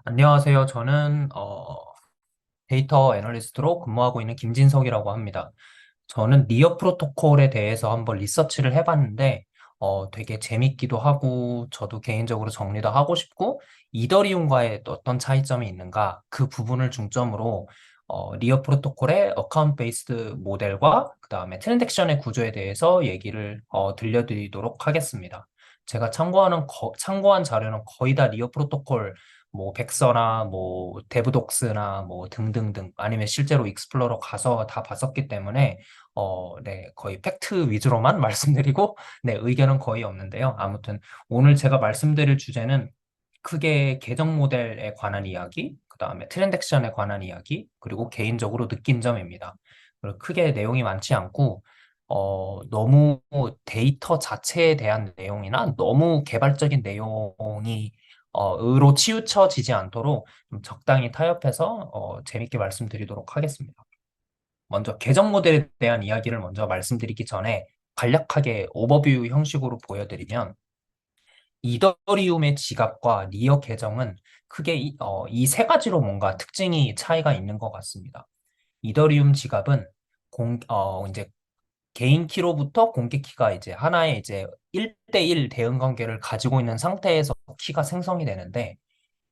안녕하세요. 저는 데이터 애널리스트로 근무하고 있는 김진석이라고 합니다. 저는 니어 프로토콜에 대해서 한번 리서치를 해봤는데 되게 재밌기도 하고 저도 개인적으로 정리도 하고 싶고 이더리움과의 또 어떤 차이점이 있는가 그 부분을 중점으로 니어 프로토콜의 어카운트 베이스드 모델과 그 다음에 트랜잭션의 구조에 대해서 얘기를 들려드리도록 하겠습니다. 제가 참고한 자료는 거의 다 니어 프로토콜 뭐 백서나 뭐 데브독스나 뭐 등등등 아니면 실제로 익스플로러 가서 다 봤었기 때문에 네, 거의 팩트 위주로만 말씀드리고 네, 의견은 거의 없는데요. 아무튼 오늘 제가 말씀드릴 주제는 크게 계정 모델에 관한 이야기, 그다음에 트랜잭션에 관한 이야기, 그리고 개인적으로 느낀 점입니다. 그리고 크게 내용이 많지 않고 너무 데이터 자체에 대한 내용이나 너무 개발적인 내용이 으로 치우쳐지지 않도록 좀 적당히 타협해서 재밌게 말씀드리도록 하겠습니다. 먼저 계정 모델에 대한 이야기를 먼저 말씀드리기 전에 간략하게 오버뷰 형식으로 보여드리면 이더리움의 지갑과 니어 계정은 크게 이 세 가지로 뭔가 특징이 차이가 있는 것 같습니다. 이더리움 지갑은 이제 개인 키로부터 공개 키가 이제 하나의 이제 1대1 대응 관계를 가지고 있는 상태에서 키가 생성이 되는데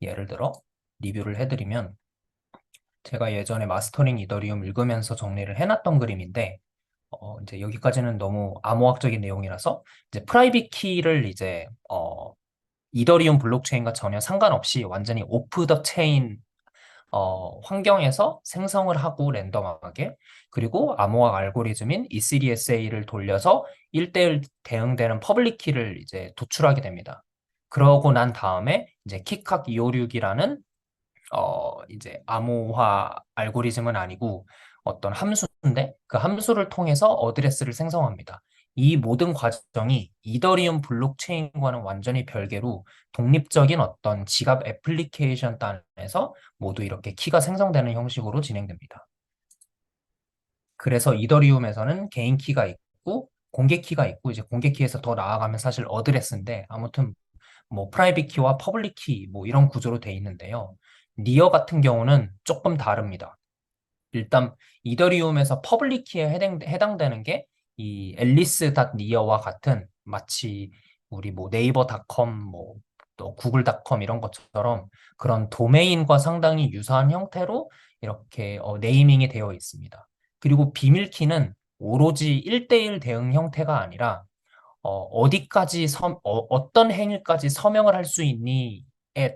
예를 들어 리뷰를 해드리면 제가 예전에 마스터링 이더리움 읽으면서 정리를 해놨던 그림인데 이제 여기까지는 너무 암호학적인 내용이라서 이제 프라이빗 키를 이제 이더리움 블록체인과 전혀 상관없이 완전히 오프 더 체인 환경에서 생성을 하고 랜덤하게 그리고 암호학 알고리즘인 ECDSA를 돌려서 1대1 대응되는 퍼블릭 키를 이제 도출하게 됩니다. 그러고 난 다음에 이제 키칵 256이라는 이제 암호화 알고리즘은 아니고 어떤 함수인데 그 함수를 통해서 어드레스를 생성합니다. 이 모든 과정이 이더리움 블록체인과는 완전히 별개로 독립적인 어떤 지갑 애플리케이션 단에서 모두 이렇게 키가 생성되는 형식으로 진행됩니다. 그래서 이더리움에서는 개인 키가 있고 공개 키가 있고 이제 공개 키에서 더 나아가면 사실 어드레스인데 아무튼 뭐 프라이빗 키와 퍼블릭 키 뭐 이런 구조로 돼 있는데요. 니어 같은 경우는 조금 다릅니다. 일단 이더리움에서 퍼블릭 키에 해당되는 게 이 앨리스.니어와 같은 마치 우리 뭐 네이버닷컴 뭐또 구글닷컴 이런 것처럼 그런 도메인과 상당히 유사한 형태로 이렇게 네이밍이 되어 있습니다. 그리고 비밀키는 오로지 1대1 대응 형태가 아니라 어떤 행위까지 서명을 할 수 있니에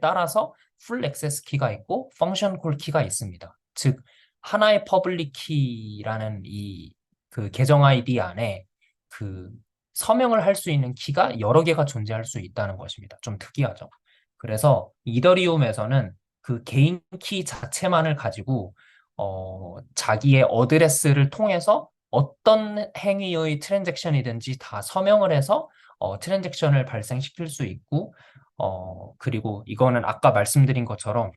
따라서 풀 액세스 키가 있고 펑션 콜 키가 있습니다. 즉 하나의 퍼블릭 키라는 이 그 계정 아이디 안에 그 서명을 할 수 있는 키가 여러 개가 존재할 수 있다는 것입니다. 좀 특이하죠. 그래서 이더리움에서는 그 개인 키 자체만을 가지고 자기의 어드레스를 통해서 어떤 행위의 트랜잭션이든지 다 서명을 해서 트랜잭션을 발생시킬 수 있고 그리고 이거는 아까 말씀드린 것처럼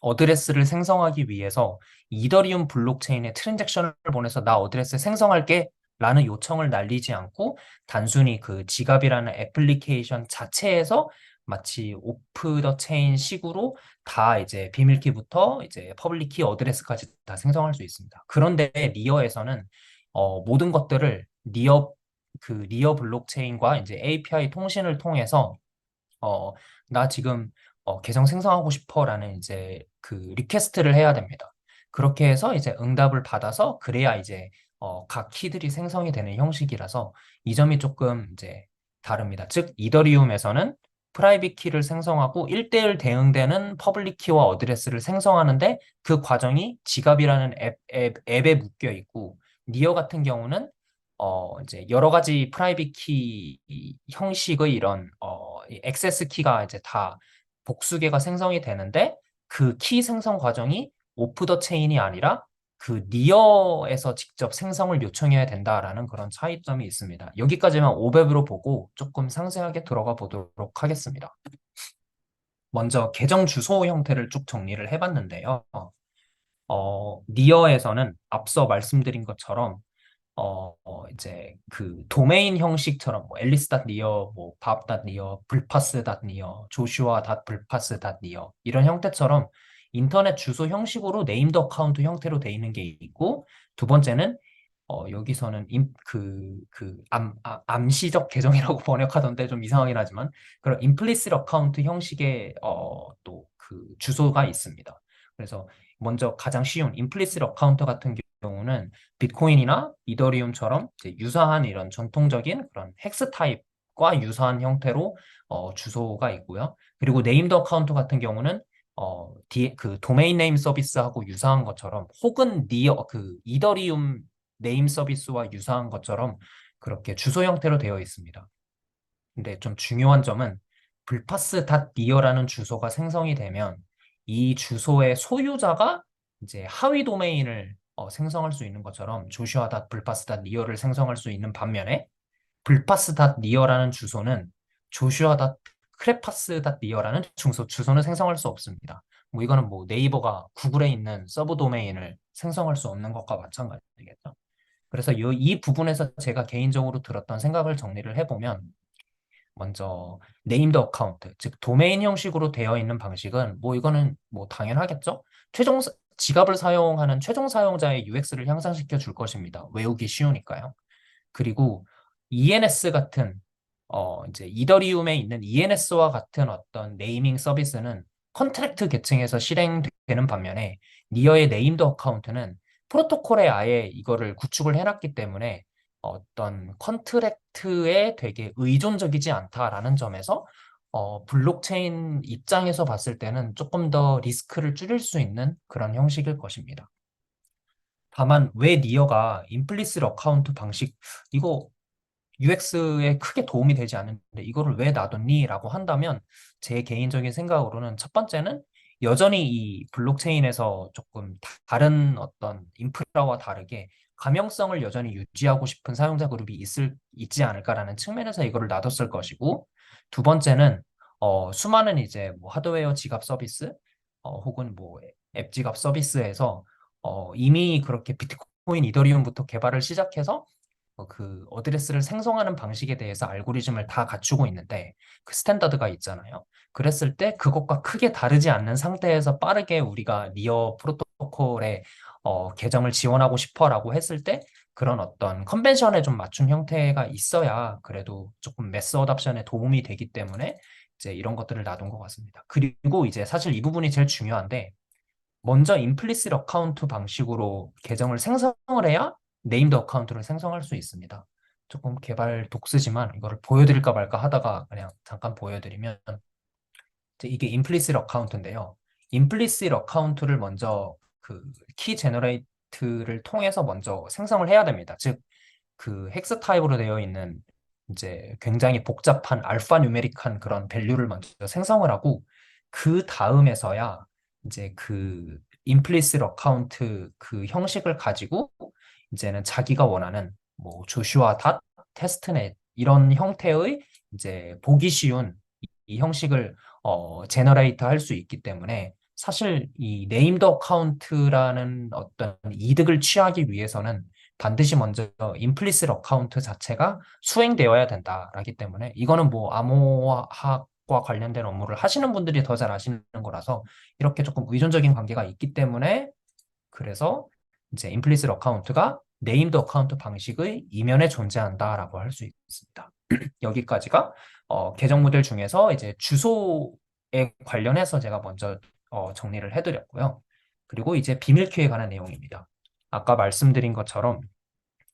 어드레스를 생성하기 위해서 이더리움 블록체인에 트랜잭션을 보내서 나 어드레스 생성할게 라는 요청을 날리지 않고 단순히 그 지갑이라는 애플리케이션 자체에서 마치 오프 더 체인 식으로 다 이제 비밀키부터 이제 퍼블릭키 어드레스까지 다 생성할 수 있습니다. 그런데 리어에서는 모든 것들을 리어 블록체인과 이제 API 통신을 통해서 어, 나 지금 계정 생성하고 싶어라는 이제 그 리퀘스트를 해야 됩니다. 그렇게 해서 이제 응답을 받아서 그래야 이제 각 키들이 생성이 되는 형식이라서 이 점이 조금 이제 다릅니다. 즉 이더리움에서는 프라이빗 키를 생성하고 1대1 대응되는 퍼블릭 키와 어드레스를 생성하는데 그 과정이 지갑이라는 앱에 묶여 있고 니어 같은 경우는 이제 여러 가지 프라이빗 키 형식의 이런 이 액세스 키가 이제 다 복수개가 생성이 되는데 그 키 생성 과정이 오프 더 체인이 아니라 그 니어에서 직접 생성을 요청해야 된다라는 그런 차이점이 있습니다. 여기까지만 오버뷰로 보고 조금 상세하게 들어가 보도록 하겠습니다. 먼저 계정 주소 형태를 쭉 정리를 해봤는데요. 니어에서는 앞서 말씀드린 것처럼 이제 그 도메인 형식처럼 뭐 앨리스.near, 뭐 bob.near, 불파스.near, joshua.불파스.near 이런 형태처럼 인터넷 주소 형식으로 네임드 어카운트 형태로 돼 있는 게 있고, 두 번째는 여기서는 암시적 계정이라고 번역하던데 좀 이상하긴 하지만 그런 임플리시트 어카운트 형식의 또 그 주소가 있습니다. 그래서 먼저 가장 쉬운 임플리시트 어카운트 같은 경우는 비트코인이나 이더리움처럼 이제 유사한 이런 전통적인 그런 헥스 타입과 유사한 형태로 주소가 있고요. 그리고 네임드 어카운트 같은 경우는 그 도메인 네임 서비스하고 유사한 것처럼 혹은 그 이더리움 네임 서비스와 유사한 것처럼 그렇게 주소 형태로 되어 있습니다. 근데 좀 중요한 점은 불파스.ni어라는 주소가 생성이 되면 이 주소의 소유자가 이제 하위 도메인을 생성할 수 있는 것처럼 joshua.불파스.ni어를 생성할 수 있는 반면에 불파스.ni어라는 주소는 joshua.크레파스.ni어라는 주소는 생성할 수 없습니다. 뭐 이거는 뭐 네이버가 구글에 있는 서브 도메인을 생성할 수 없는 것과 마찬가지겠죠. 그래서 이 부분에서 제가 개인적으로 들었던 생각을 정리를 해보면 먼저 네임드 어카운트, 즉 도메인 형식으로 되어 있는 방식은 뭐 이거는 뭐 당연하겠죠. 지갑을 사용하는 최종 사용자의 UX를 향상시켜 줄 것입니다. 외우기 쉬우니까요. 그리고 ENS 같은 이제 이더리움에 있는 ENS와 같은 어떤 네이밍 서비스는 컨트랙트 계층에서 실행되는 반면에 니어의 네임드 어카운트는 프로토콜에 아예 이거를 구축을 해놨기 때문에 어떤 컨트랙트에 되게 의존적이지 않다라는 점에서 블록체인 입장에서 봤을 때는 조금 더 리스크를 줄일 수 있는 그런 형식일 것입니다. 다만 왜 니어가 임플리시트 어카운트 방식 이거 UX에 크게 도움이 되지 않는데 이거를 왜 놔뒀니? 라고 한다면 제 개인적인 생각으로는 첫 번째는 여전히 이 블록체인에서 조금 다른 어떤 인프라와 다르게 가명성을 여전히 유지하고 싶은 사용자 그룹이 있지 않을까라는 측면에서 이거를 놔뒀을 것이고, 두 번째는 수많은 이제 뭐 하드웨어 지갑 서비스 혹은 뭐 앱 지갑 서비스에서 이미 그렇게 비트코인, 이더리움부터 개발을 시작해서 그 어드레스를 생성하는 방식에 대해서 알고리즘을 다 갖추고 있는데 그 스탠다드가 있잖아요. 그랬을 때 그것과 크게 다르지 않는 상태에서 빠르게 우리가 니어 프로토콜에 계정을 지원하고 싶어라고 했을 때 그런 어떤 컨벤션에 좀 맞춘 형태가 있어야 그래도 조금 매스 어답션에 도움이 되기 때문에 이제 이런 것들을 놔둔 것 같습니다. 그리고 이제 사실 이 부분이 제일 중요한데 먼저 임플리시트 어카운트 방식으로 계정을 생성을 해야 네임드 어카운트를 생성할 수 있습니다. 조금 개발 독스지만 이거를 보여드릴까 말까 하다가 그냥 잠깐 보여드리면 이제 이게 임플리시트 어카운트인데요. 임플리시트 어카운트를 먼저 그 키 제너레이트를 통해서 먼저 생성을 해야 됩니다. 즉 그 헥스 타입으로 되어 있는 이제 굉장히 복잡한 알파 뉴메릭한 그런 밸류를 먼저 생성을 하고 그 다음에서야 이제 그 임플리시트 어카운트 그 형식을 가지고 이제는 자기가 원하는 뭐 조슈아 닷 테스트넷 이런 형태의 이제 보기 쉬운 이 형식을 제너레이트 할 수 있기 때문에 사실 이 네임드 어카운트라는 어떤 이득을 취하기 위해서는 반드시 먼저 임플리시트 어카운트 자체가 수행되어야 된다라기 때문에 이거는 뭐 암호화학과 관련된 업무를 하시는 분들이 더 잘 아시는 거라서 이렇게 조금 의존적인 관계가 있기 때문에 그래서 이제 임플리시트 어카운트가 네임드 어카운트 방식의 이면에 존재한다라고 할 수 있습니다. 여기까지가 계정 모델 중에서 이제 주소에 관련해서 제가 먼저 정리를 해드렸고요. 그리고 이제 비밀키에 관한 내용입니다. 아까 말씀드린 것처럼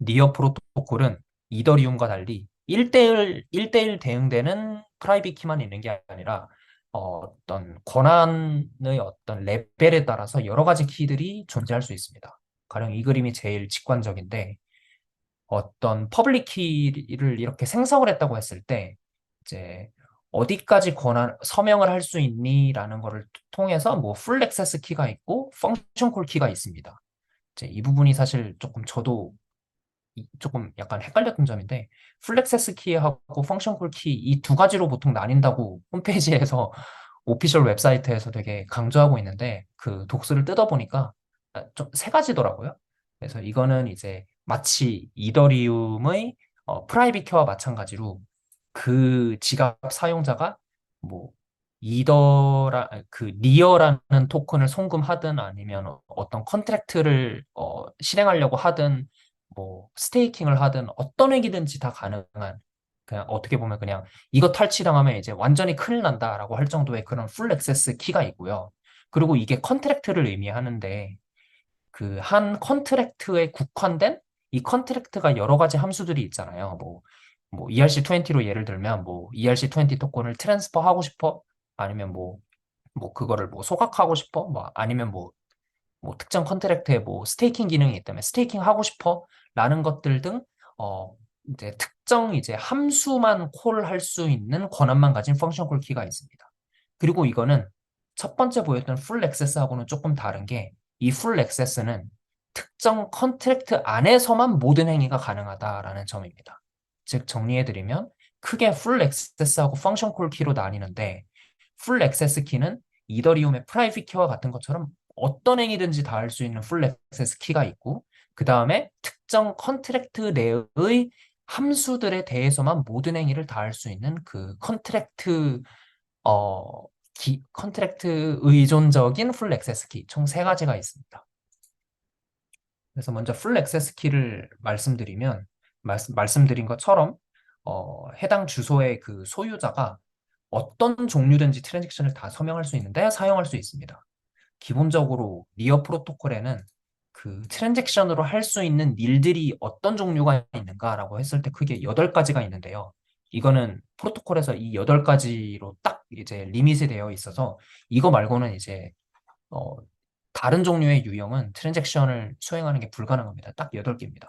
니어 프로토콜은 이더리움과 달리 1대1 대응되는 프라이빗 키만 있는 게 아니라 어떤 권한의 어떤 레벨에 따라서 여러 가지 키들이 존재할 수 있습니다. 가령 이 그림이 제일 직관적인데 어떤 퍼블릭 키를 이렇게 생성을 했다고 했을 때 이제 어디까지 서명을 할 수 있니라는 거를 통해서 뭐 풀 액세스 키가 있고 펑션 콜 키가 있습니다. 이제 이 부분이 사실 조금 저도 조금 약간 헷갈렸던 점인데 풀 액세스 키하고 펑션 콜 키 이 두 가지로 보통 나뉜다고 홈페이지에서 오피셜 웹사이트에서 되게 강조하고 있는데 그 독스를 뜯어보니까 좀 세 가지더라고요. 그래서 이거는 이제 마치 이더리움의 프라이빗 키와 마찬가지로 그 지갑 사용자가 뭐 리어라는 토큰을 송금하든 아니면 어떤 컨트랙트를 실행하려고 하든 뭐 스테이킹을 하든 어떤 행위든지 다 가능한, 그냥 어떻게 보면 그냥 이거 탈취당하면 이제 완전히 큰일 난다라고 할 정도의 그런 풀 액세스 키가 있고요. 그리고 이게 컨트랙트를 의미하는데 그 한 컨트랙트에 국한된 이 컨트랙트가 여러 가지 함수들이 있잖아요. 뭐 ERC20로 예를 들면 뭐 ERC20 토큰을 트랜스퍼 하고 싶어? 아니면 뭐 그거를 뭐 소각하고 싶어? 뭐 아니면 뭐 특정 컨트랙트에 뭐 스테이킹 기능이 있다면 스테이킹 하고 싶어? 라는 것들 등 이제 특정 이제 함수만 콜할 수 있는 권한만 가진 펑션 콜 키가 있습니다. 그리고 이거는 첫 번째 보였던 풀 액세스하고는 조금 다른 게 이 풀 액세스는 특정 컨트랙트 안에서만 모든 행위가 가능하다라는 점입니다. 즉 정리해드리면 크게 풀 액세스하고 펑션 콜 키로 나뉘는데 풀 액세스 키는 이더리움의 프라이빗 키와 같은 것처럼 어떤 행위든지 다 할 수 있는 풀 액세스 키가 있고 그 다음에 특정 컨트랙트 내의 함수들에 대해서만 모든 행위를 다 할 수 있는 그 어, 컨트랙트 의존적인 풀 액세스 키 총 세 가지가 있습니다. 그래서 먼저 풀 액세스 키를 말씀드리면 말씀드린 것처럼 해당 주소의 그 소유자가 어떤 종류든지 트랜잭션을 다 서명할 수 있는데 사용할 수 있습니다. 기본적으로 리어 프로토콜에는 그 트랜잭션으로 할 수 있는 일들이 어떤 종류가 있는가라고 했을 때 크게 8가지가 있는데요. 이거는 프로토콜에서 이 8가지로 딱 이제 리밋이 되어 있어서 이거 말고는 이제 어, 다른 종류의 유형은 트랜잭션을 수행하는 게 불가능합니다. 딱 8개입니다.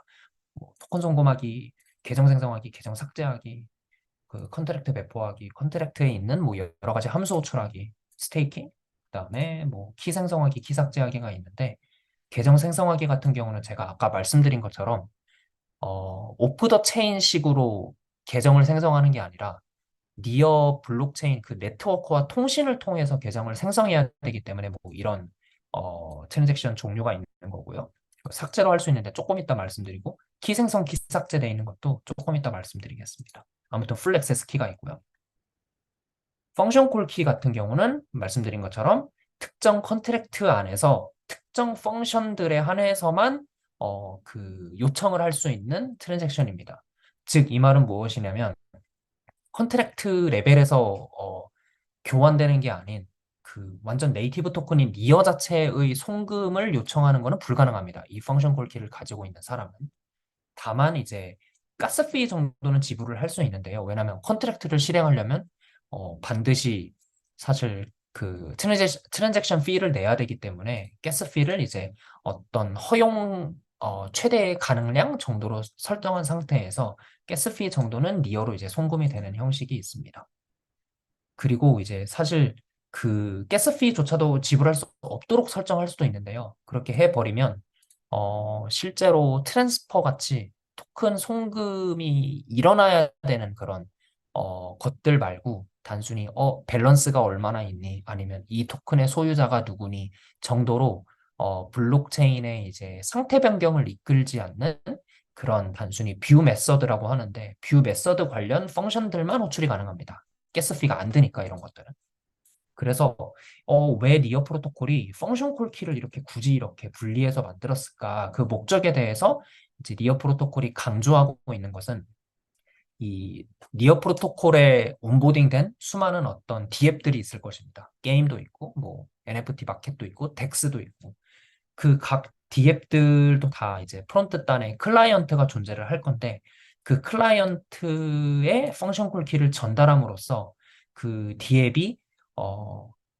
뭐 토큰 송금하기, 계정 생성하기, 계정 삭제하기, 그 컨트랙트 배포하기, 컨트랙트에 있는 뭐 여러 가지 함수 호출하기, 스테이킹, 그다음에 뭐 키 생성하기, 키 삭제하기가 있는데 계정 생성하기 같은 경우는 제가 아까 말씀드린 것처럼 오프 더 체인 식으로 계정을 생성하는 게 아니라 니어 블록체인 그 네트워크와 통신을 통해서 계정을 생성해야 되기 때문에 뭐 이런 트랜잭션 종류가 있는 거고요. 삭제로 할 수 있는데 조금 이따 말씀드리고 키 생성, 키 삭제되어 있는 것도 조금 이따 말씀드리겠습니다. 아무튼 풀 액세스 키가 있고요. 펑션 콜 키 같은 경우는 말씀드린 것처럼 특정 컨트랙트 안에서 특정 펑션들에 한해서만 그 요청을 할 수 있는 트랜잭션입니다. 즉, 이 말은 무엇이냐면 컨트랙트 레벨에서 교환되는 게 아닌 그 완전 네이티브 토큰인 니어 자체의 송금을 요청하는 것은 불가능합니다. 이 펑션 콜 키를 가지고 있는 사람은. 다만 이제 가스피 정도는 지불을 할 수 있는데요. 왜냐하면 컨트랙트를 실행하려면 반드시 사실 그 트랜잭션 피를 내야 되기 때문에 가스피를 이제 어떤 허용 최대 가능량 정도로 설정한 상태에서 가스피 정도는 리어로 이제 송금이 되는 형식이 있습니다. 그리고 이제 사실 그 가스피조차도 지불할 수 없도록 설정할 수도 있는데요. 그렇게 해버리면 실제로 트랜스퍼 같이 토큰 송금이 일어나야 되는 그런 것들 말고 단순히 밸런스가 얼마나 있니 아니면 이 토큰의 소유자가 누구니 정도로 블록체인의 이제 상태 변경을 이끌지 않는 그런 단순히 뷰 메서드라고 하는데 뷰 메서드 관련 펑션들만 호출이 가능합니다. 가스피가 안 드니까 이런 것들은. 그래서 왜 니어 프로토콜이 펑션 콜 키를 이렇게 굳이 이렇게 분리해서 만들었을까? 그 목적에 대해서 이제 니어 프로토콜이 강조하고 있는 것은 이 니어 프로토콜에 온보딩된 수많은 어떤 DApp들이 있을 것입니다. 게임도 있고 뭐 NFT 마켓도 있고 덱스도 있고 그 각 DApp들도 다 이제 프론트 단에 클라이언트가 존재를 할 건데 그 클라이언트의 펑션 콜 키를 전달함으로써 그 DApp이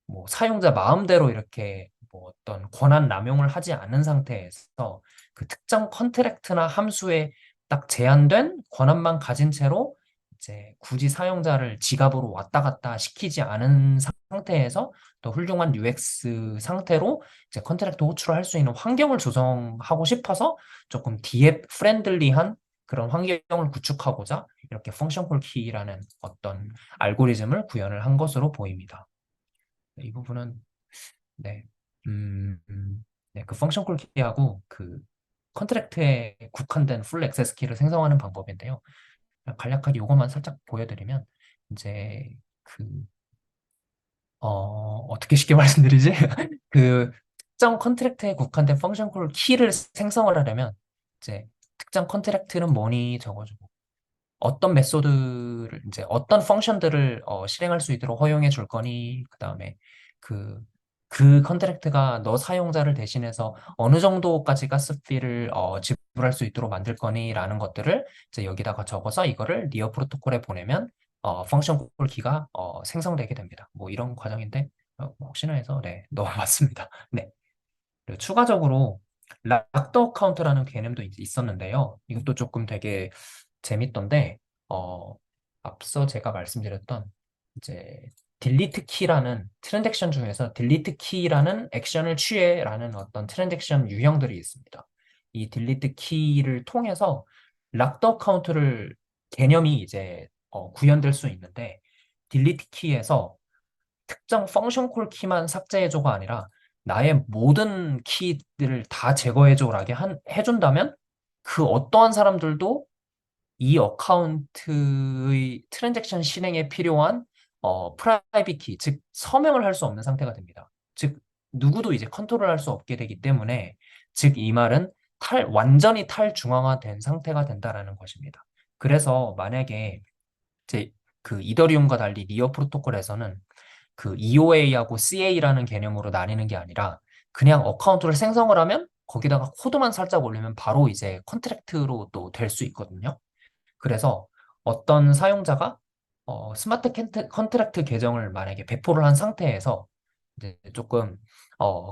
뭐 사용자 마음대로 이렇게 뭐 어떤 권한 남용을 하지 않은 상태에서 그 특정 컨트랙트나 함수에 딱 제한된 권한만 가진 채로 이제 굳이 사용자를 지갑으로 왔다 갔다 시키지 않은 상태에서 더 훌륭한 UX 상태로 이제 컨트랙트 호출을 할 수 있는 환경을 조성하고 싶어서 조금 디앱 프렌들리한 그런 환경을 구축하고자 이렇게 펑션 콜 키라는 어떤 알고리즘을 구현을 한 것으로 보입니다. 이 부분은 네, 네, 그 펑션 콜 키하고 그 컨트랙트에 국한된 풀 액세스 키를 생성하는 방법인데요. 간략하게 이것만 살짝 보여드리면 이제 그 어떻게 쉽게 말씀드리지? 그 특정 컨트랙트에 국한된 펑션 콜 키를 생성을 하려면 이제 특정 컨트랙트는 뭐니 적어주고 어떤 메소드를 이제 어떤 펑션들을 실행할 수 있도록 허용해 줄 거니 그다음에 그 컨트랙트가 너 사용자를 대신해서 어느 정도까지 가스비를 지불할 수 있도록 만들 거니라는 것들을 이제 여기다가 적어서 이거를 니어 프로토콜에 보내면 펑션 콜 키가 생성되게 됩니다. 뭐 이런 과정인데 뭐 혹시나 해서 네 넘어갔습니다. 네. 그리고 추가적으로 락더 카운트라는 개념도 있었는데요. 이것도 조금 되게 재밌던데, 어, 앞서 제가 말씀드렸던 이제 딜리트 키라는 트랜잭션 중에서 딜리트 키라는 액션을 취해라는 어떤 트랜잭션 유형들이 있습니다. 이 딜리트 키를 통해서 락더 카운트를 개념이 이제 구현될 수 있는데 딜리트 키에서 특정 펑션 콜 키만 삭제해줘가 아니라 나의 모든 키들을 다 제거해줘라게 해준다면 그 어떠한 사람들도 이 어카운트의 트랜잭션 실행에 필요한 프라이빗 키, 즉 서명을 할 수 없는 상태가 됩니다. 즉 누구도 이제 컨트롤할 수 없게 되기 때문에 즉 이 말은 완전히 탈중앙화된 상태가 된다라는 것입니다. 그래서 만약에 이제 그 이더리움과 달리 리어 프로토콜에서는 그 EOA하고 CA라는 개념으로 나뉘는 게 아니라 그냥 어카운트를 생성을 하면 거기다가 코드만 살짝 올리면 바로 이제 컨트랙트로 또 될 수 있거든요. 그래서 어떤 사용자가 스마트 컨트랙트 계정을 만약에 배포를 한 상태에서 이제 조금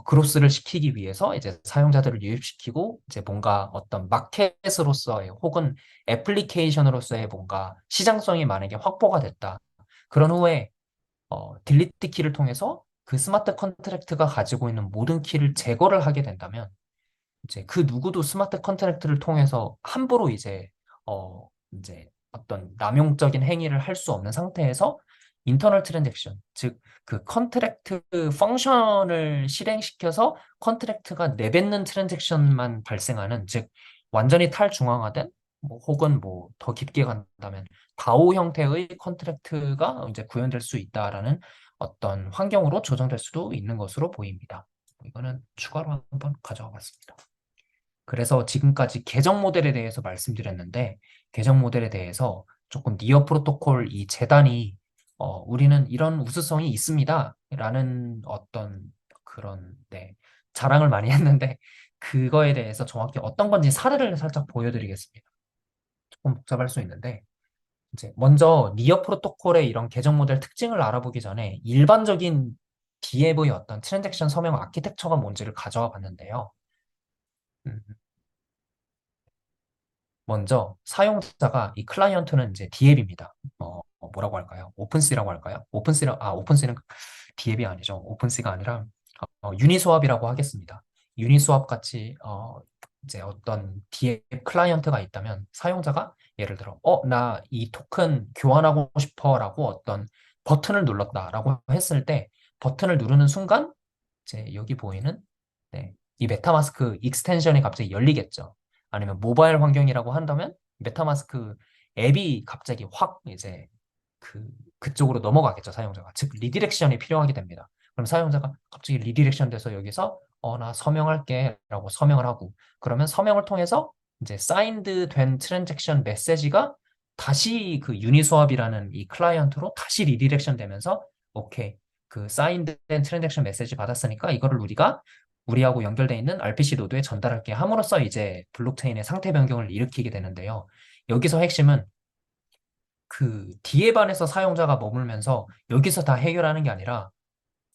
그로스를 시키기 위해서 이제 사용자들을 유입시키고 이제 뭔가 어떤 마켓으로서의 혹은 애플리케이션으로서의 뭔가 시장성이 만약에 확보가 됐다. 그런 후에 딜리트 키를 통해서 그 스마트 컨트랙트가 가지고 있는 모든 키를 제거를 하게 된다면 이제 그 누구도 스마트 컨트랙트를 통해서 함부로 이제 어떤 남용적인 행위를 할 수 없는 상태에서 인터널 트랜잭션, 즉 그 컨트랙트 펑션을 실행시켜서 컨트랙트가 내뱉는 트랜잭션만 발생하는, 즉 완전히 탈중앙화된 뭐 혹은 뭐 더 깊게 간다면 다오 형태의 컨트랙트가 이제 구현될 수 있다라는 어떤 환경으로 조정될 수도 있는 것으로 보입니다. 이거는 추가로 한번 가져와 봤습니다. 그래서 지금까지 계정 모델에 대해서 말씀드렸는데, 계정 모델에 대해서 조금 니어 프로토콜 이 재단이 우리는 이런 우수성이 있습니다. 라는 어떤 그런, 네, 자랑을 많이 했는데, 그거에 대해서 정확히 어떤 건지 사례를 살짝 보여드리겠습니다. 조금 복잡할 수 있는데, 이제 먼저 니어 프로토콜의 이런 계정 모델 특징을 알아보기 전에 일반적인 DAV의 어떤 트랜잭션 서명 아키텍처가 뭔지를 가져와 봤는데요. 음, 먼저 사용자가 이 클라이언트는 이제 DApp입니다. 뭐라고 할까요? 오픈C라고 할까요? 오픈C는 DApp이 아니죠. 오픈C가 아니라 유니스왑이라고 하겠습니다. 유니스왑 같이 이제 어떤 DApp 클라이언트가 있다면 사용자가 예를 들어 나 이 토큰 교환하고 싶어라고 어떤 버튼을 눌렀다라고 했을 때 버튼을 누르는 순간 이제 여기 보이는 네, 이 메타마스크 익스텐션이 갑자기 열리겠죠. 아니면 모바일 환경이라고 한다면 메타마스크 앱이 갑자기 확 이제 그 그쪽으로 넘어가겠죠, 사용자가. 즉 리디렉션이 필요하게 됩니다. 그럼 사용자가 갑자기 리디렉션 돼서 여기서 나 서명할게라고 서명을 하고 그러면 서명을 통해서 이제 사인드 된 트랜잭션 메시지가 다시 그 유니스왑이라는 이 클라이언트로 다시 리디렉션 되면서 오케이 그 사인된 트랜잭션 메시지 받았으니까 이거를 우리하고 연결돼 있는 RPC 노드에 전달할게 함으로써 이제 블록체인의 상태 변경을 일으키게 되는데요. 여기서 핵심은 그 뒤에 반에서 사용자가 머물면서 여기서 다 해결하는 게 아니라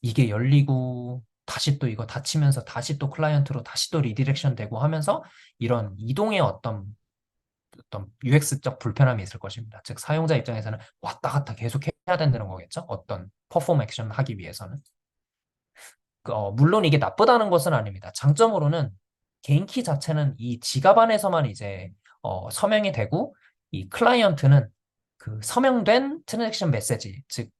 이게 열리고 다시 또 이거 닫히면서 다시 또 클라이언트로 다시 또 리디렉션 되고 하면서 이런 이동의 어떤 UX적 불편함이 있을 것입니다. 즉 사용자 입장에서는 왔다 갔다 계속 해야 된다는 거겠죠. 어떤 퍼포먼 액션 하기 위해서는. 물론 이게 나쁘다는 것은 아닙니다. 장점으로는 개인 키 자체는 이 지갑 안에서만 이제 서명이 되고 이 클라이언트는 그 서명된 트랜잭션 메시지, 즉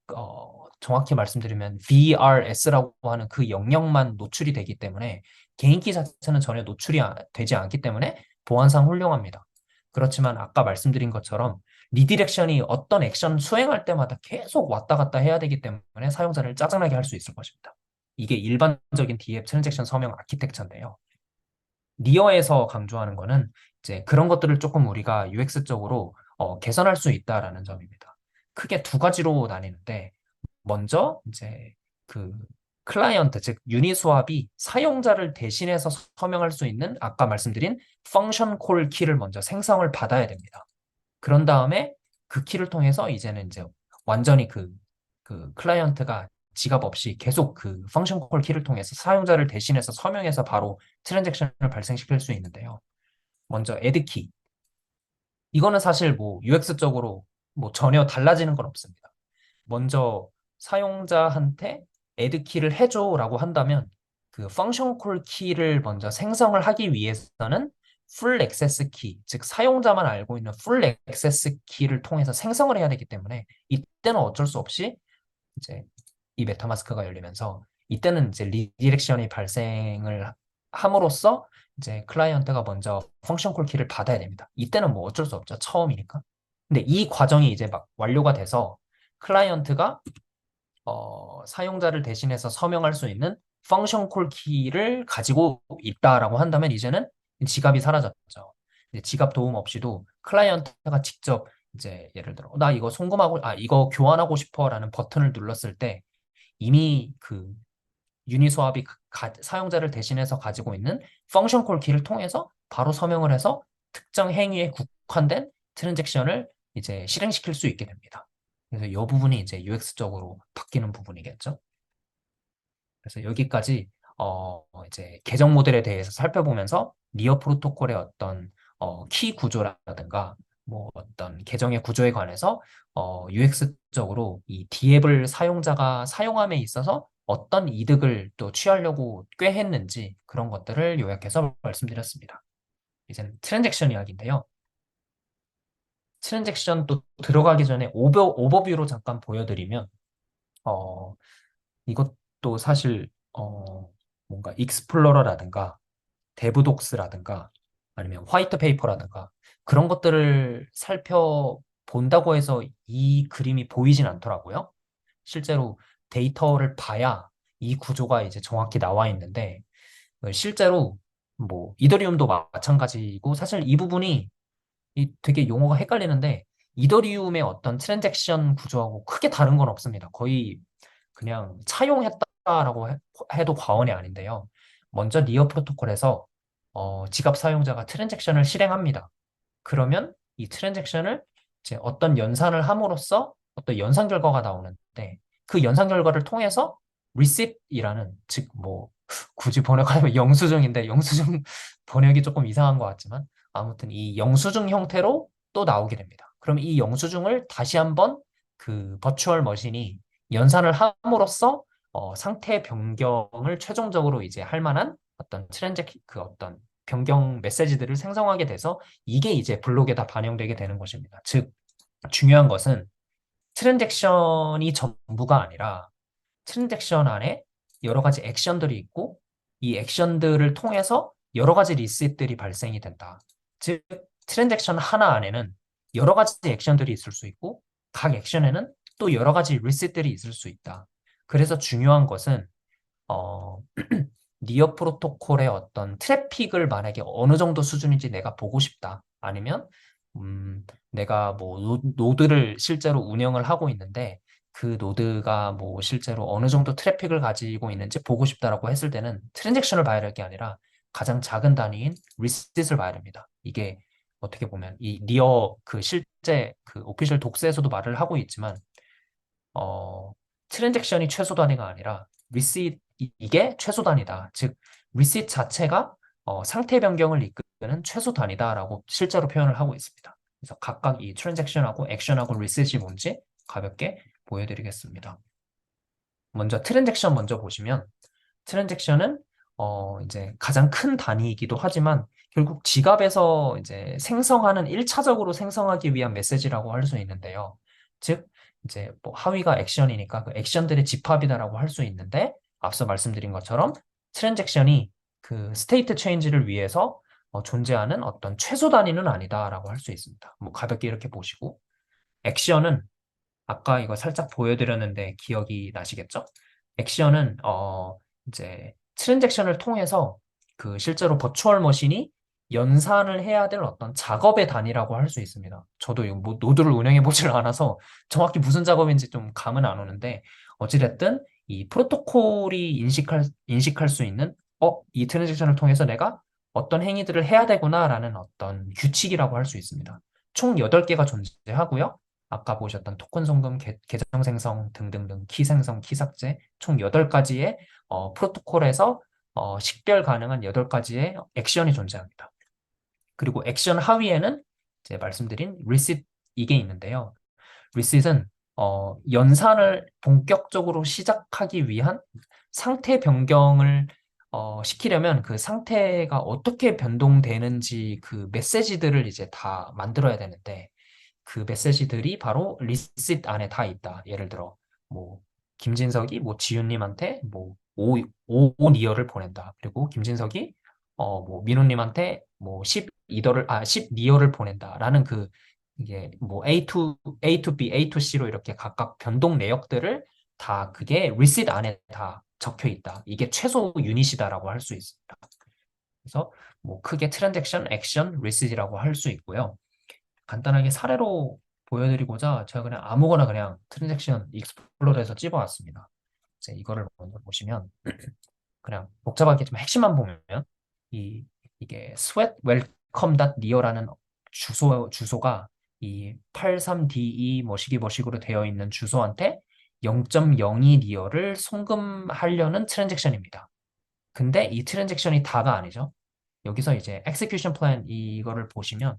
정확히 말씀드리면 VRS라고 하는 그 영역만 노출이 되기 때문에 개인키 자체는 전혀 노출이 되지 않기 때문에 보안상 훌륭합니다. 그렇지만 아까 말씀드린 것처럼 리디렉션이 어떤 액션 수행할 때마다 계속 왔다 갔다 해야 되기 때문에 사용자를 짜증나게 할 수 있을 것입니다. 이게 일반적인 DApp 트랜잭션 서명 아키텍처인데요. 리어에서 강조하는 거는 이제 그런 것들을 조금 우리가 UX적으로 개선할 수 있다라는 점입니다. 크게 두 가지로 나뉘는데 먼저 이제 그 클라이언트, 즉 유니스왑이 사용자를 대신해서 서명할 수 있는 아까 말씀드린 펑션 콜 키를 먼저 생성을 받아야 됩니다. 그런 다음에 그 키를 통해서 이제는 이제 완전히 그 클라이언트가 지갑 없이 계속 그 펑션 콜 키를 통해서 사용자를 대신해서 서명해서 바로 트랜잭션을 발생시킬 수 있는데요. 먼저 애드 키. 이거는 사실 뭐 UX적으로 뭐 전혀 달라지는 건 없습니다. 먼저 사용자한테 애드 키를 해줘라고 한다면 그 펑션 콜 키를 먼저 생성을 하기 위해서는 풀 액세스 키, 즉 사용자만 알고 있는 풀 액세스 키를 통해서 생성을 해야 되기 때문에 이때는 어쩔 수 없이 이제 이 메타마스크가 열리면서 이때는 이제 리디렉션이 발생을 함으로써 이제 클라이언트가 먼저 펑션 콜 키를 받아야 됩니다. 이때는 뭐 어쩔 수 없죠. 처음이니까. 근데 이 과정이 이제 막 완료가 돼서 클라이언트가 사용자를 대신해서 서명할 수 있는 펑션 콜 키를 가지고 있다라고 한다면 이제는 지갑이 사라졌죠. 이제 지갑 도움 없이도 클라이언트가 직접 이제 예를 들어 나 이거 송금하고 이거 교환하고 싶어라는 버튼을 눌렀을 때 이미 그 유니스왑이 사용자를 대신해서 가지고 있는 펑션 콜 키를 통해서 바로 서명을 해서 특정 행위에 국한된 트랜잭션을 이제 실행시킬 수 있게 됩니다. 그래서 이 부분이 이제 UX적으로 바뀌는 부분이겠죠. 그래서 여기까지 이제 계정 모델에 대해서 살펴보면서 니어 프로토콜의 어떤 키 구조라든가 뭐 어떤 계정의 구조에 관해서 UX적으로 이 D앱을 사용자가 사용함에 있어서 어떤 이득을 또 취하려고 꾀했는지 그런 것들을 요약해서 말씀드렸습니다. 이제는 트랜잭션 이야기인데요. 트랜잭션 또 들어가기 전에 오버뷰로 잠깐 보여드리면 어, 이것도 사실 뭔가 익스플로러라든가 데브독스라든가 아니면 화이트 페이퍼라든가 그런 것들을 살펴본다고 해서 이 그림이 보이진 않더라고요. 실제로 데이터를 봐야 이 구조가 이제 정확히 나와 있는데 실제로 뭐 이더리움도 마찬가지고 사실 이 부분이 되게 용어가 헷갈리는데 이더리움의 어떤 트랜잭션 구조하고 크게 다른 건 없습니다. 거의 그냥 차용했다라고 해도 과언이 아닌데요. 먼저 니어 프로토콜에서 지갑 사용자가 트랜잭션을 실행합니다. 그러면 이 트랜잭션을 이제 어떤 연산을 함으로써 어떤 연산 결과가 나오는데 그 연산 결과를 통해서 receipt이라는 즉 뭐 굳이 번역하면 영수증인데 영수증 번역이 조금 이상한 것 같지만 아무튼 이 영수증 형태로 또 나오게 됩니다. 그럼 이 영수증을 다시 한번 그 버추얼 머신이 연산을 함으로써 상태 변경을 최종적으로 이제 할 만한 어떤 그 어떤 변경 메시지들을 생성하게 돼서 이게 이제 블록에다 반영되게 되는 것입니다. 즉 중요한 것은 트랜잭션이 전부가 아니라 트랜잭션 안에 여러 가지 액션들이 있고 이 액션들을 통해서 여러 가지 리시트들이 발생이 된다. 즉 트랜잭션 하나 안에는 여러 가지 액션들이 있을 수 있고 각 액션에는 또 여러 가지 리시트들이 있을 수 있다. 그래서 중요한 것은 어, 니어 프로토콜의 어떤 트래픽을 만약에 어느 정도 수준인지 내가 보고 싶다. 아니면 내가 뭐 노드를 실제로 운영을 하고 있는데 그 노드가 뭐 실제로 어느 정도 트래픽을 가지고 있는지 보고 싶다라고 했을 때는 트랜잭션을 봐야 될 게 아니라 가장 작은 단위인 리시트를 봐야 됩니다. 이게 어떻게 보면 이 니어 그 실제 그 오피셜 독스에서도 말을 하고 있지만 트랜잭션이 최소 단위가 아니라 리시트 이게 최소 단위다. 즉 리시트 자체가 상태 변경을 이끄는 최소 단위다라고 실제로 표현을 하고 있습니다. 그래서 각각 이 트랜잭션하고 액션하고 리시트이 뭔지 가볍게 보여드리겠습니다. 먼저 트랜잭션 먼저 보시면 트랜잭션은 이제 가장 큰 단위이기도 하지만 결국 지갑에서 이제 생성하는 1차적으로 생성하기 위한 메시지라고 할 수 있는데요. 즉 이제 뭐 하위가 액션이니까 그 액션들의 집합이다라고 할 수 있는데 앞서 말씀드린 것처럼 트랜잭션이 그 스테이트 체인지를 위해서 존재하는 어떤 최소 단위는 아니다라고 할 수 있습니다. 뭐 가볍게 이렇게 보시고 액션은 아까 이거 살짝 보여드렸는데 기억이 나시겠죠? 액션은 이제 트랜잭션을 통해서 그 실제로 버추얼 머신이 연산을 해야 될 어떤 작업의 단위라고 할 수 있습니다. 저도 이거 뭐 노드를 운영해 보질 않아서 정확히 무슨 작업인지 좀 감은 안 오는데 어찌됐든 이 프로토콜이 인식할 수 있는 이 트랜잭션을 통해서 내가 어떤 행위들을 해야 되구나라는 어떤 규칙이라고 할 수 있습니다. 총 8개가 존재하고요. 아까 보셨던 토큰 송금, 계정 생성 등등등, 키 생성, 키 삭제 총 8가지의 프로토콜에서 식별 가능한 8가지의 액션이 존재합니다. 그리고 액션 하위에는 이제 말씀드린 리셋 이게 있는데요. 리셋은 연산을 본격적으로 시작하기 위한 상태 변경을 시키려면 그 상태가 어떻게 변동되는지 그 메시지들을 이제 다 만들어야 되는데 그 메시지들이 바로 리셋 안에 다 있다. 예를 들어 뭐 김진석이 뭐 지윤님한테 뭐 5니어를 보낸다. 그리고 김진석이 뭐 민호님한테 뭐 12니어를 보낸다라는 그 이게 뭐 A to B, A to C로 이렇게 각각 변동 내역들을 다 그게 리셋 안에 다 적혀 있다. 이게 최소 유닛이다라고 할 수 있습니다. 그래서 뭐 크게 트랜잭션, 액션, 리셋이라고 할 수 있고요. 간단하게 사례로 보여드리고자 제가 그냥 아무거나 그냥 트랜잭션 익스플로러에서 찝어왔습니다. 이제 이거를 먼저 보시면 그냥 복잡하게 좀 핵심만 보면 이게 sweatwelcome.neo라는 주소가 이 83DE 뭐시기 뭐식으로 되어 있는 주소한테 0.02니어를 송금하려는 트랜잭션입니다. 근데 이 트랜잭션이 다가 아니죠. 여기서 이제 execution plan 이거를 보시면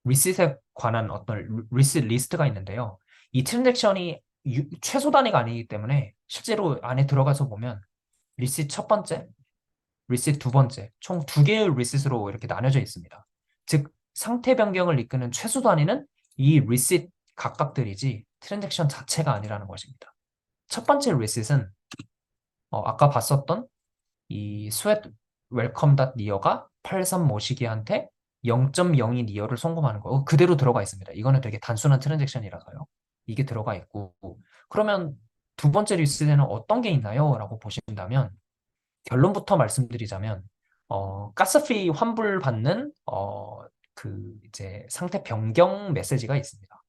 리셋에 관한 어떤 리셋 리스트가 있는데요. 이 트랜잭션이 최소 단위가 아니기 때문에 실제로 안에 들어가서 보면 리셋 첫 번째, 리셋 두 번째, 총 두 개의 리셋으로 이렇게 나뉘어져 있습니다. 즉, 상태 변경을 이끄는 최소 단위는 이 리셋 각각들이지 트랜잭션 자체가 아니라는 것입니다. 첫 번째 리셋은 아까 봤었던 이 sweat welcome.near가 83 모시기한테 0.02 니어를 송금하는 거 그대로 들어가 있습니다. 이거는 되게 단순한 트랜잭션이라서요. 이게 들어가 있고 그러면 두 번째 리스트에는 어떤 게 있나요? 라고 보신다면 결론부터 말씀드리자면 가스피 환불 받는 그 이제 상태 변경 메시지가 있습니다.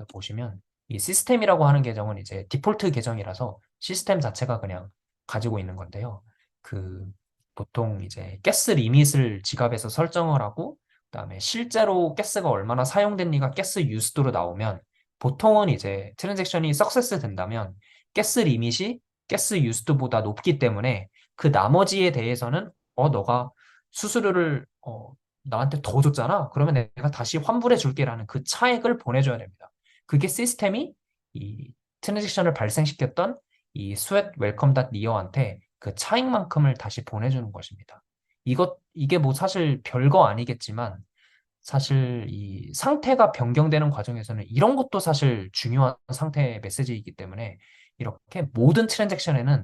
보시면 이 시스템이라고 하는 계정은 이제 디폴트 계정이라서 시스템 자체가 그냥 가지고 있는 건데요. 그 보통 이제 가스 리밋을 지갑에서 설정을 하고 그다음에 실제로 가스가 얼마나 사용됐니가 가스 유스도로 나오면 보통은 이제 트랜잭션이 석세스 된다면 가스 리밋이 가스 유스도보다 높기 때문에 그 나머지에 대해서는 너가 수수료를 나한테 더 줬잖아. 그러면 내가 다시 환불해 줄게라는 그 차액을 보내줘야 됩니다. 그게 시스템이 이 트랜잭션을 발생시켰던 이 sweat welcome.near한테 그 차익만큼을 다시 보내주는 것입니다. 이게 뭐 사실 별거 아니겠지만 사실 이 상태가 변경되는 과정에서는 이런 것도 사실 중요한 상태 메시지이기 때문에 이렇게 모든 트랜잭션에는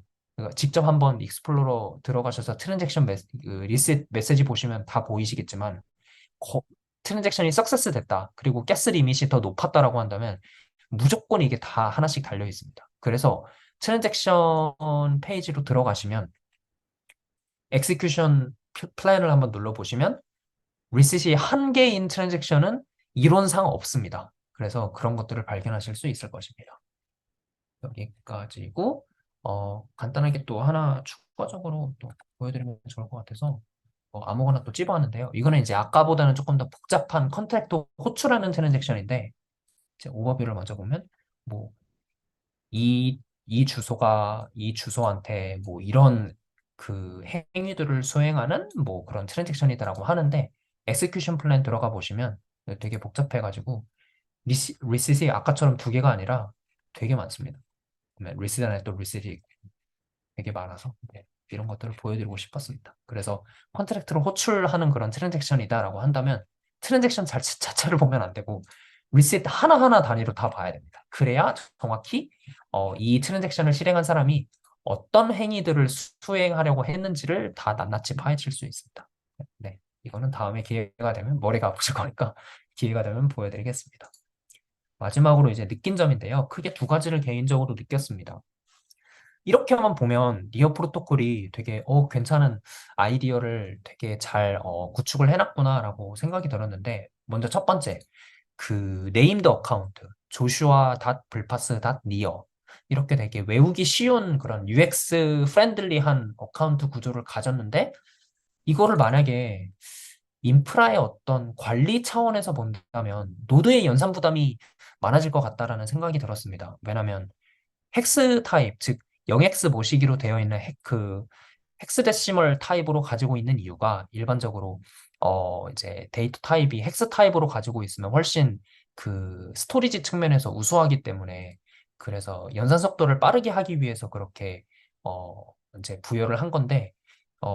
직접 한번 익스플로러 들어가셔서 트랜잭션 리셋 메시지 보시면 다 보이시겠지만 트랜잭션이 석세스 됐다. 그리고 가스 리밋이 더 높았다라고 한다면 무조건 이게 다 하나씩 달려 있습니다. 그래서 트랜잭션 페이지로 들어가시면 엑스큐션 플랜을 한번 눌러보시면 리셋이 한 개인 트랜잭션은 이론상 없습니다. 그래서 그런 것들을 발견하실 수 있을 것입니다. 여기까지고 간단하게 또 하나 추가적으로 또 보여드리면 좋을 것 같아서 아무거나 또 찝어왔는데요. 이거는 이제 아까보다는 조금 더 복잡한 컨트랙트 호출하는 트랜잭션인데 이제 오버뷰를 먼저 보면 뭐 이 주소가 이 주소한테 뭐 이런 그 행위들을 수행하는 뭐 그런 트랜잭션이다라고 하는데 엑스큐션 플랜 들어가 보시면 되게 복잡해가지고 리셋이 아까처럼 두 개가 아니라 되게 많습니다. 리셋 안에 또 리셋이 되게 많아서 이런 것들을 보여드리고 싶었습니다. 그래서 컨트랙트를 호출하는 그런 트랜잭션이다라고 한다면 트랜잭션 자체를 보면 안 되고 리셋 하나하나 단위로 다 봐야 됩니다. 그래야 정확히 이 트랜잭션을 실행한 사람이 어떤 행위들을 수행하려고 했는지를 다 낱낱이 파헤칠 수 있습니다. 네, 이거는 다음에 기회가 되면 머리가 아프실 거니까 기회가 되면 보여드리겠습니다. 마지막으로 이제 느낀 점인데요. 크게 두 가지를 개인적으로 느꼈습니다. 이렇게만 보면 니어 프로토콜이 되게 괜찮은 아이디어를 되게 잘 구축을 해놨구나라고 생각이 들었는데 먼저 첫 번째 그 네임드 어카운트 조슈아 닷 불파스 닷 니어 이렇게 되게 외우기 쉬운 그런 UX 프렌들리한 어카운트 구조를 가졌는데 이거를 만약에 인프라의 어떤 관리 차원에서 본다면 노드의 연산 부담이 많아질 것 같다라는 생각이 들었습니다. 왜냐하면 헥스 타입, 즉 0x 모시기로 되어 있는 그 헥스데시멀 타입으로 가지고 있는 이유가 일반적으로 이제 데이터 타입이 헥스 타입으로 가지고 있으면 훨씬 그 스토리지 측면에서 우수하기 때문에 그래서 연산 속도를 빠르게 하기 위해서 그렇게 어 이제 부여를 한 건데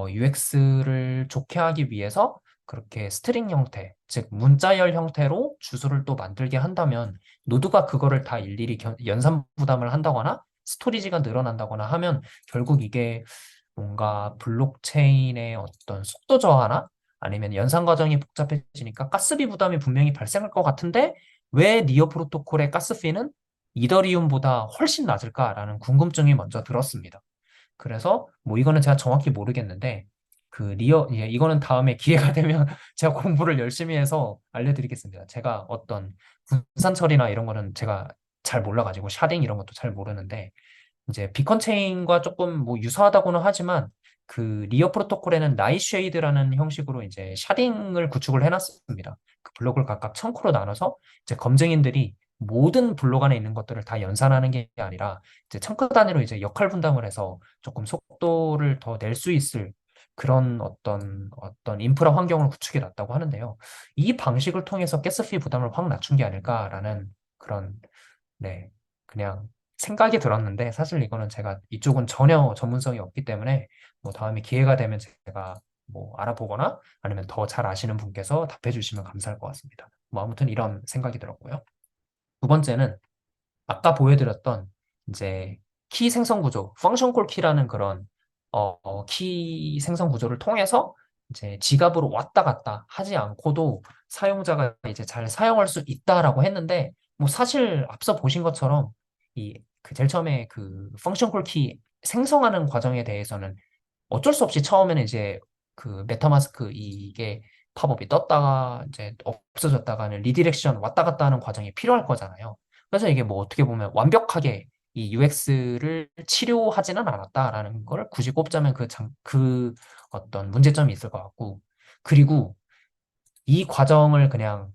UX를 좋게 하기 위해서 그렇게 스트링 형태, 즉 문자열 형태로 주소를 또 만들게 한다면 노드가 그거를 다 일일이 연산 부담을 한다거나 스토리지가 늘어난다거나 하면 결국 이게 뭔가 블록체인의 어떤 속도 저하나 아니면 연산 과정이 복잡해지니까 가스비 부담이 분명히 발생할 것 같은데 왜 니어 프로토콜의 가스비는 이더리움보다 훨씬 낮을까라는 궁금증이 먼저 들었습니다. 그래서 뭐 이거는 제가 정확히 모르겠는데 그 이거는 다음에 기회가 되면 제가 공부를 열심히 해서 알려드리겠습니다. 제가 어떤 분산 처리나 이런 거는 제가 잘 몰라가지고 샤딩 이런 것도 잘 모르는데 이제 비컨 체인과 조금 뭐 유사하다고는 하지만 그 리어 프로토콜에는 나이쉐이드라는 형식으로 이제 샤딩을 구축을 해놨습니다. 그 블록을 각각 청크로 나눠서 이제 검증인들이 모든 블록 안에 있는 것들을 다 연산하는 게 아니라 이제 청크 단위로 이제 역할 분담을 해서 조금 속도를 더 낼 수 있을 그런 어떤 인프라 환경을 구축해 놨다고 하는데요. 이 방식을 통해서 가스피 부담을 확 낮춘 게 아닐까라는 그런 네, 그냥 생각이 들었는데 사실 이거는 제가 이쪽은 전혀 전문성이 없기 때문에 뭐 다음에 기회가 되면 제가 뭐 알아보거나 아니면 더 잘 아시는 분께서 답해 주시면 감사할 것 같습니다. 뭐 아무튼 이런 생각이 들었고요. 두 번째는 아까 보여드렸던 이제 키 생성 구조, 펑션 콜 키라는 그런 키 생성 구조를 통해서 이제 지갑으로 왔다 갔다 하지 않고도 사용자가 이제 잘 사용할 수 있다라고 했는데 뭐 사실 앞서 보신 것처럼 이 그 제일 처음에 그 펑션 콜 키 생성하는 과정에 대해서는 어쩔 수 없이 처음에는 이제 그 메타마스크 이게 팝업이 떴다가 이제 없어졌다가는 리디렉션 왔다 갔다 하는 과정이 필요할 거잖아요. 그래서 이게 뭐 어떻게 보면 완벽하게 이 UX를 치료하지는 않았다라는 걸 굳이 꼽자면 그 어떤 문제점이 있을 것 같고 그리고 이 과정을 그냥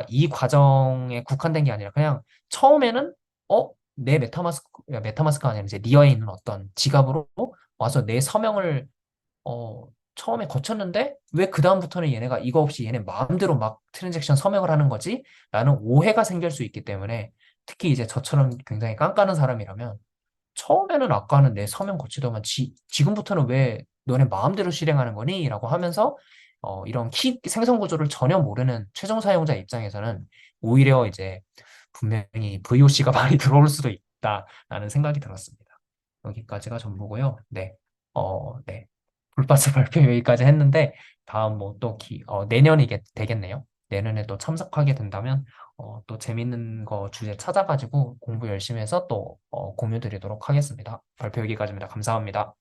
이 과정에 국한된 게 아니라 그냥 처음에는 내 메타마스크가 아니라 이제 니어에 있는 어떤 지갑으로 와서 내 서명을 어, 처음에 거쳤는데 왜 그다음부터는 얘네가 이거 없이 얘네 마음대로 막 트랜잭션 서명을 하는 거지? 라는 오해가 생길 수 있기 때문에 특히 이제 저처럼 굉장히 깐깐한 사람이라면 처음에는 아까는 내 서명 거치더만 지금부터는 왜 너네 마음대로 실행하는 거니? 라고 하면서 이런 키 생성 구조를 전혀 모르는 최종 사용자 입장에서는 오히려 이제 분명히 VOC가 많이 들어올 수도 있다라는 생각이 들었습니다. 여기까지가 전부고요. 네. 네. 불파스 발표 여기까지 했는데 다음 뭐 또 내년이 되겠네요. 내년에 또 참석하게 된다면 또 재밌는 거 주제 찾아가지고 공부 열심히 해서 또 공유 드리도록 하겠습니다. 발표 여기까지입니다. 감사합니다.